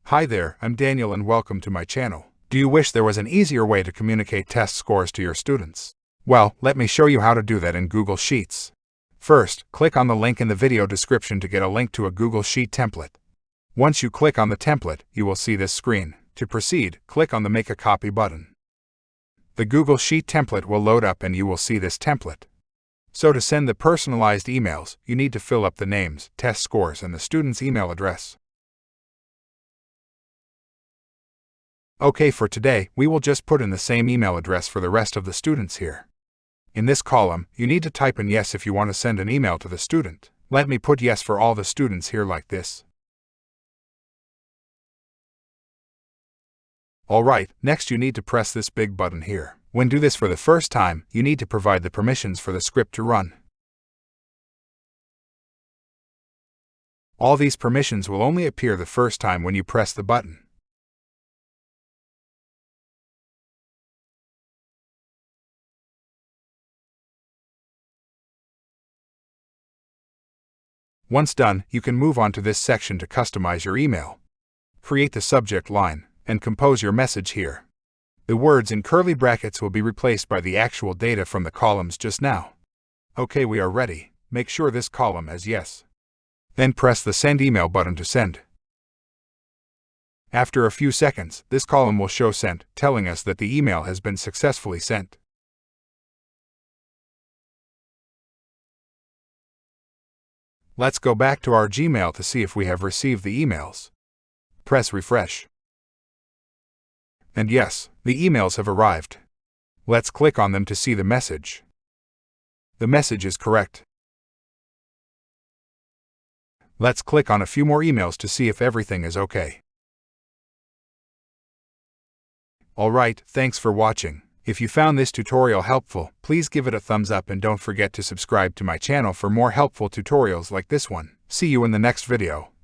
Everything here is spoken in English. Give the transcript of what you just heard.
Hi there, I'm Daniel and welcome to my channel. Do you wish there was an easier way to communicate test scores to your students? Well, let me show you how to do that in Google Sheets. First, click on the link in the video description to get a link to a Google Sheet template. Once you click on the template, you will see this screen. To proceed, click on the Make a Copy button. The Google Sheet template will load up and you will see this template. So to send the personalized emails, you need to fill up the names, test scores, and the student's email address. Okay, for today, we will just put in the same email address for the rest of the students here. In this column, you need to type in yes if you want to send an email to the student. Let me put yes for all the students here like this. Alright, next you need to press this big button here. When do this for the first time, you need to provide the permissions for the script to run. All these permissions will only appear the first time when you press the button. Once done, you can move on to this section to customize your email. Create the subject line, and compose your message here. The words in curly brackets will be replaced by the actual data from the columns just now. Okay, we are ready. Make sure this column has yes. Then press the Send Email button to send. After a few seconds, this column will show sent, telling us that the email has been successfully sent. Let's go back to our Gmail to see if we have received the emails. Press refresh. And yes, the emails have arrived. Let's click on them to see the message. The message is correct. Let's click on a few more emails to see if everything is okay. Alright, thanks for watching. If you found this tutorial helpful, please give it a thumbs up and don't forget to subscribe to my channel for more helpful tutorials like this one. See you in the next video.